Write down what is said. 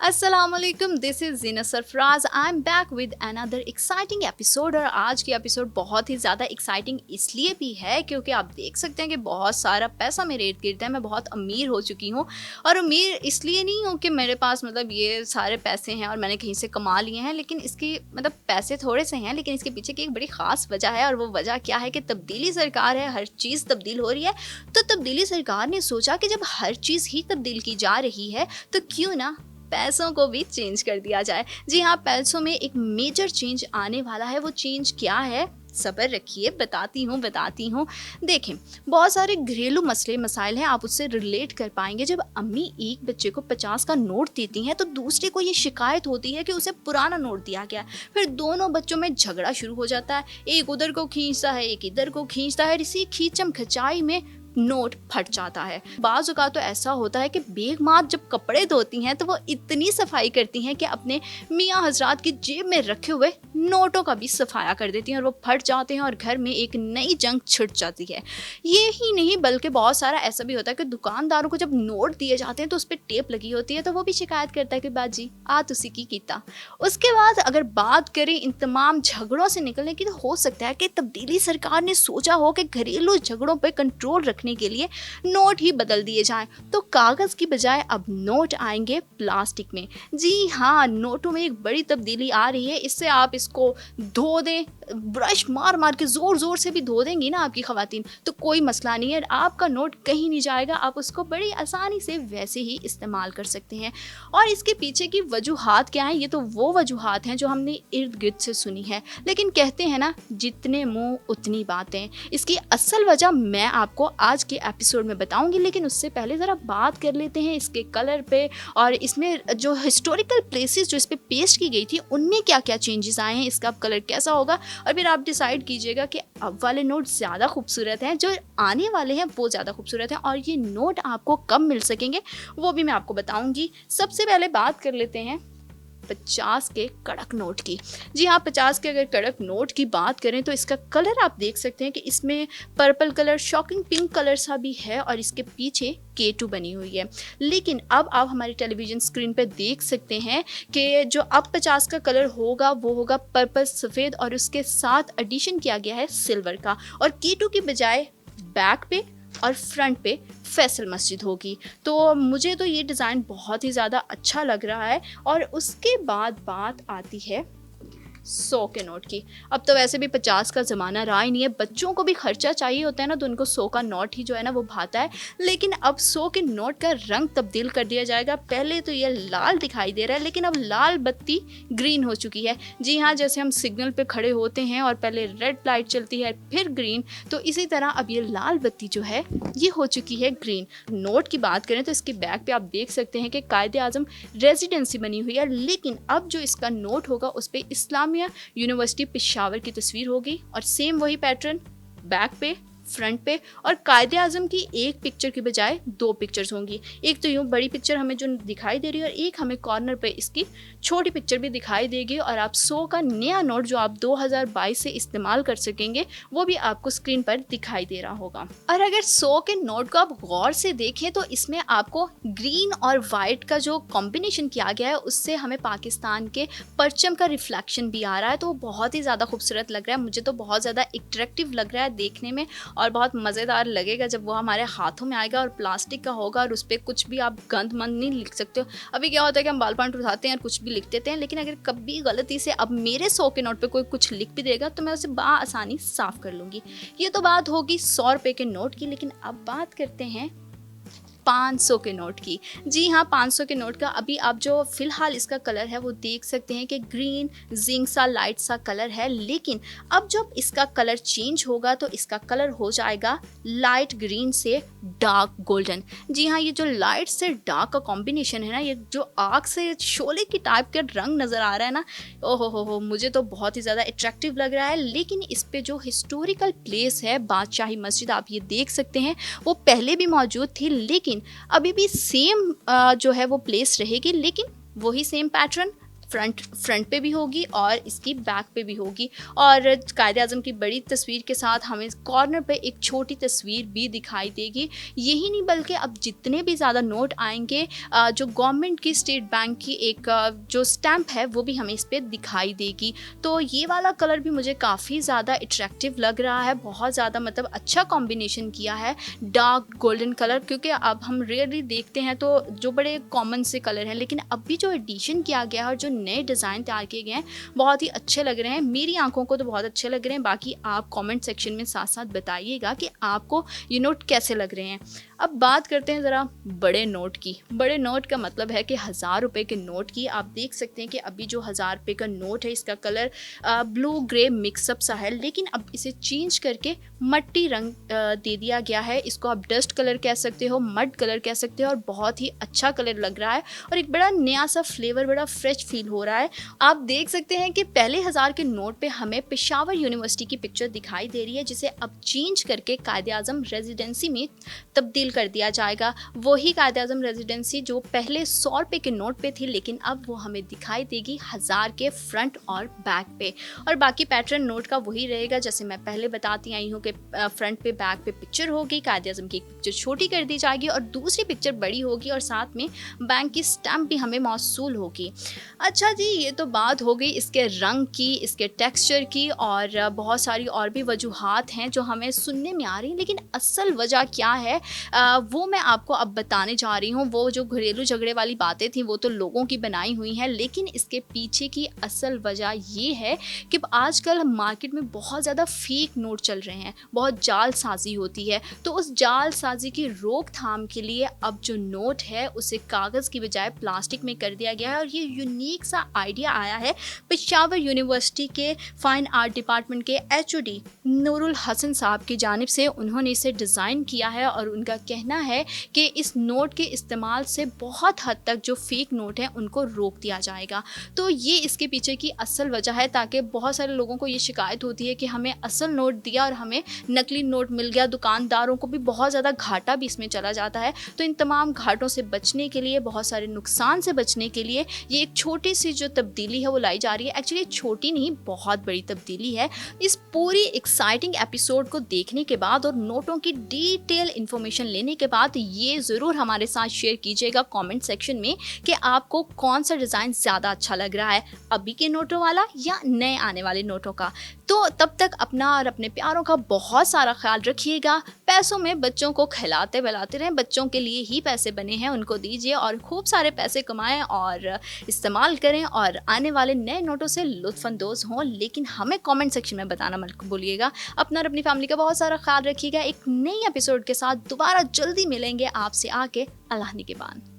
Aslam, this is Zeenat Sarfaraz. I am back with another exciting episode. और आज की episode बहुत ही ज़्यादा एक्साइटिंग इसलिए भी है क्योंकि आप देख सकते हैं कि बहुत सारा पैसा मेरे इर्द गिर्द है। मैं बहुत अमीर हो चुकी हूँ और अमीर इसलिए नहीं हूँ कि मेरे पास मतलब ये सारे पैसे हैं और मैंने कहीं से कमा लिए हैं, लेकिन इसकी मतलब पैसे थोड़े से हैं, लेकिन इसके पीछे की एक बड़ी ख़ास वजह है। और वो वजह क्या है कि तब्दीली सरकार है, हर चीज़ तब्दील हो रही है। तो तब्दीली सरकार ने सोचा कि जब हर चीज़ ही तब्दील की जा रही है तो क्यों ना पैसों को भी चेंज कर दिया जाए। जी हाँ, पैसों में एक मेजर चेंज आने वाला है। वो चेंज क्या है, सब्र रखिए, बताती हूँ। देखें, बहुत सारे घरेलू मसले मसाइल हैं, आप उससे रिलेट कर पाएंगे। जब अम्मी एक बच्चे को 50 का नोट देती हैं तो दूसरे को ये शिकायत होती है कि उसे पुराना नोट दिया गया। फिर दोनों बच्चों में झगड़ा शुरू हो जाता है, एक उधर को खींचता है, एक इधर को खींचता है। इसी खींचम खचाई में नोट फट जाता है। बाज़ औक़ात तो ऐसा होता है कि बेग माँ जब कपड़े धोती हैं तो वो इतनी सफाई करती हैं कि अपने मियाँ हजरात की जेब में रखे हुए नोटों का भी सफाया कर देती हैं और वो फट जाते हैं और घर में एक नई जंग छिड़ जाती है। ये ही नहीं बल्कि बहुत सारा ऐसा भी होता है कि दुकानदारों को जब नोट दिए जाते हैं तो उस पर टेप लगी होती है, तो वो भी शिकायत करता है कि बाजी आ तुसी की कीता। उसके बाद अगर बात करें इन तमाम झगड़ों से निकलने की, तो हो सकता है कि तब्दीली सरकार ने सोचा हो कि घरेलू झगड़ों पर कंट्रोल रखने के लिए नोट ही बदल दिए जाएं। तो कागज की बजाय अब नोट आएंगे प्लास्टिक में। जी हाँ, नोटों में एक बड़ी तब्दीली आ रही है। इससे आप इसको धो दें, ब्रश मार मार के जोर जोर से भी धो देंगी ना आपकी खवातीन, तो कोई मसला नहीं है, आपका नोट कहीं नहीं जाएगा। आप उसको बड़ी आसानी से वैसे ही इस्तेमाल कर सकते हैं। और इसके पीछे की वजूहात क्या है, ये तो वो वजूहात हैं जो हमने इर्द गिर्द से सुनी है, लेकिन कहते हैं ना, जितने मुंह उतनी बातें। इसकी असल वजह मैं आपको आज के एपिसोड में बताऊंगी, लेकिन उससे पहले ज़रा बात कर लेते हैं इसके कलर पे और इसमें जो हिस्टोरिकल प्लेसेस जो इस पे पेस्ट की गई थी उनमें क्या क्या चेंजेस आए हैं, इसका अब कलर कैसा होगा। और फिर आप डिसाइड कीजिएगा कि अब वाले नोट ज़्यादा खूबसूरत हैं, जो आने वाले हैं वो ज़्यादा खूबसूरत हैं, और ये नोट आपको कब मिल सकेंगे वो भी मैं आपको बताऊंगी। सबसे पहले बात कर लेते हैं 50 के कड़क नोट की। जी हाँ, 50 के अगर कड़क नोट की बात करें तो इसका कलर आप देख सकते हैं कि इसमें purple colour, shocking pink colour सा भी है और इसके पीछे K2 बनी हुई है। लेकिन अब आप हमारी टेलीविज़न स्क्रीन पर देख सकते हैं कि जो अब 50 का कलर होगा वो होगा पर्पल सफ़ेद, और उसके साथ एडिशन किया गया है सिल्वर का। और K2 की बजाय बैक पे और फ्रंट पे फैसल मस्जिद होगी। तो मुझे तो ये डिज़ाइन बहुत ही ज़्यादा अच्छा लग रहा है। और उसके बाद बात आती है 100 के नोट की। अब तो वैसे भी 50 का ज़माना रहा ही नहीं है, बच्चों को भी खर्चा चाहिए होता है ना, तो उनको 100 का नोट ही जो है ना वो भाता है। लेकिन अब 100 के नोट का रंग तब्दील कर दिया जाएगा। पहले तो ये लाल दिखाई दे रहा है, लेकिन अब लाल बत्ती ग्रीन हो चुकी है। जी हाँ, जैसे हम सिग्नल पे खड़े होते हैं और पहले रेड लाइट चलती है फिर ग्रीन, तो इसी तरह अब ये लाल बत्ती जो है ये हो चुकी है ग्रीन। नोट की बात करें तो इसके बैक पे आप देख सकते हैं कि कायदे आज़म रेजिडेंसी बनी हुई है, लेकिन अब जो इसका नोट होगा उस पर इस्लामिया यूनिवर्सिटी पेशावर की तस्वीर होगी और सेम वही पैटर्न बैक पे, फ्रंट पे। और कायदे आज़म की एक पिक्चर की बजाय 2 पिक्चर्स होंगी। एक तो यूँ बड़ी पिक्चर हमें जो दिखाई दे रही है और एक हमें कॉर्नर पे इसकी छोटी पिक्चर भी दिखाई देगी। और आप 100 का नया नोट जो आप 2022 से इस्तेमाल कर सकेंगे वो भी आपको स्क्रीन पर दिखाई दे रहा होगा। और अगर 100 के नोट को आप गौर से देखें तो इसमें आपको ग्रीन और वाइट का जो कॉम्बिनेशन किया गया है उससे हमें पाकिस्तान के परचम का रिफ्लेक्शन भी आ रहा है, तो वो बहुत ही ज़्यादा खूबसूरत लग रहा है। मुझे तो बहुत ज़्यादा अट्रैक्टिव लग रहा है देखने में और बहुत मज़ेदार लगेगा जब वो हमारे हाथों में आएगा और प्लास्टिक का होगा और उस पर कुछ भी आप गंद मंद नहीं लिख सकते हो। अभी क्या होता है कि हम बाल पॉइंट उठाते हैं और कुछ भी लिख देते हैं, लेकिन अगर कभी गलती से अब मेरे 100 के नोट पे कोई कुछ लिख भी देगा तो मैं उसे आसानी साफ़ कर लूँगी। ये तो बात होगी 100 रुपये के नोट की, लेकिन अब बात करते हैं 500 के नोट की। जी हाँ, 500 के नोट का अभी आप जो फ़िलहाल इसका कलर है वो देख सकते हैं कि ग्रीन जिंक सा लाइट सा कलर है, लेकिन अब जब इसका कलर चेंज होगा तो इसका कलर हो जाएगा लाइट ग्रीन से डार्क गोल्डन। जी हाँ, ये जो लाइट से डार्क का कॉम्बिनेशन है ना, ये जो आग से शोले की टाइप का रंग नज़र आ रहा है ना, ओहो हो, मुझे तो बहुत ही ज़्यादा अट्रैक्टिव लग रहा है। लेकिन इस पे जो हिस्टोरिकल प्लेस है बादशाही मस्जिद, आप ये देख सकते हैं वो पहले भी मौजूद थी, लेकिन अभी भी सेम जो है वो प्लेस रहेगी, लेकिन वही सेम पैटर्न फ्रंट पे भी होगी और इसकी बैक पे भी होगी। और कायद-ए-आज़म की बड़ी तस्वीर के साथ हमें कॉर्नर पे एक छोटी तस्वीर भी दिखाई देगी। यही नहीं बल्कि अब जितने भी ज़्यादा नोट आएँगे जो गवर्नमेंट की स्टेट बैंक की एक जो स्टैम्प है वो भी हमें इस पे दिखाई देगी। तो ये वाला कलर भी मुझे काफ़ी ज़्यादा अट्रैक्टिव लग रहा है, बहुत ज़्यादा मतलब अच्छा कॉम्बिनेशन किया है डार्क गोल्डन कलर, क्योंकि अब हम रेयरली देखते हैं तो जो बड़े कॉमन से कलर हैं, लेकिन अभी जो एडिशन किया गया है और जो नए डिज़ाइन तैयार किए गए हैं बहुत ही अच्छे लग रहे हैं। मेरी आंखों को तो बहुत अच्छे लग रहे हैं। बाकी आप कमेंट सेक्शन में साथ साथ बताइएगा कि आपको ये नोट कैसे लग रहे हैं। अब बात करते हैं ज़रा बड़े नोट की। बड़े नोट का मतलब है कि 1000 रुपये के नोट की। आप देख सकते हैं कि अभी जो 1000 रुपये का नोट है इसका कलर ब्लू ग्रे मिक्सअप सा है, लेकिन अब इसे चेंज करके मट्टी रंग दे दिया गया है। इसको आप डस्ट कलर कह सकते हो, मड कलर कह सकते हो, और बहुत ही अच्छा कलर लग रहा है और एक बड़ा नया सा फ्लेवर, बड़ा फ्रेश फील हो रहा है। आप देख सकते हैं कि पहले 1000 के नोट पे हमें पेशावर यूनिवर्सिटी की पिक्चर दिखाई दे रही है, जिसे अब चेंज करके कायद-ए-आज़म रेजिडेंसी में तब्दील कर दिया जाएगा। वही कायद-ए-आज़म रेजिडेंसी जो पहले 100 रुपये के नोट पे थी, लेकिन अब वो हमें दिखाई देगी 1000 के फ्रंट और बैक पे। और बाकी पैटर्न नोट का वही रहेगा जैसे मैं पहले बताती आई हूँ कि फ्रंट पे बैक पे पिक्चर होगी, कायद-ए-आज़म की एक पिक्चर छोटी कर दी जाएगी और दूसरी पिक्चर बड़ी होगी और साथ में बैंक की स्टैम्प भी हमें मौसूल होगी। अच्छा जी, ये तो बात हो गई इसके रंग की, इसके टेक्सचर की, और बहुत सारी और भी वजूहात हैं जो हमें सुनने में आ रही हैं, लेकिन असल वजह क्या है वो मैं आपको अब बताने जा रही हूँ। वो जो घरेलू झगड़े वाली बातें थी वो तो लोगों की बनाई हुई हैं, लेकिन इसके पीछे की असल वजह ये है कि आजकल मार्केट में बहुत ज़्यादा फेक नोट चल रहे हैं, बहुत जालसाजी होती है। तो उस जालसाजी की रोकथाम के लिए अब जो नोट है उसे कागज़ की बजाय प्लास्टिक में कर दिया गया है, और ये यूनिक सा आइडिया आया है पेशावर यूनिवर्सिटी के फाइन आर्ट डिपार्टमेंट के एचओडी नूरुल हसन साहब की जानिब से। उन्होंने इसे डिज़ाइन किया है और उनका कहना है कि इस नोट के इस्तेमाल से बहुत हद तक जो फेक नोट हैं उनको रोक दिया जाएगा। तो ये इसके पीछे की असल वजह है, ताकि बहुत सारे लोगों को ये शिकायत होती है कि हमें असल नोट दिया और हमें नकली नोट मिल गया। दुकानदारों को भी बहुत ज़्यादा घाटा भी इसमें चला जाता है। तो इन तमाम घाटों से बचने के लिए, बहुत सारे नुकसान से बचने के लिए ये एक छोटी सी जो तब्दीली है वो लाई जा रही है। एक्चुअली छोटी नहीं, बहुत बड़ी तब्दीली है। इस पूरी एक्साइटिंग एपिसोड को देखने के बाद और नोटों की डिटेल इन्फॉर्मेशन लेने के बाद ये ज़रूर हमारे साथ शेयर कीजिएगा कमेंट सेक्शन में कि आपको कौन सा डिज़ाइन ज़्यादा अच्छा लग रहा है, अभी के नोटों वाला या नए आने वाले नोटों का। तो तब तक अपना और अपने प्यारों का बहुत सारा ख्याल रखिएगा। पैसों में बच्चों को खिलाते पिलाते रहें, बच्चों के लिए ही पैसे बने हैं, उनको दीजिए और खूब सारे पैसे कमाएं और इस्तेमाल करें और आने वाले नए नोटों से लुत्फ़अंदोज़ हों। लेकिन हमें कमेंट सेक्शन में बताना मत भूलिएगा। अपना और अपनी फैमिली का बहुत सारा ख्याल रखिएगा। एक नई एपिसोड के साथ दोबारा जल्दी मिलेंगे आपसे आके। अल्लाह निगहबान।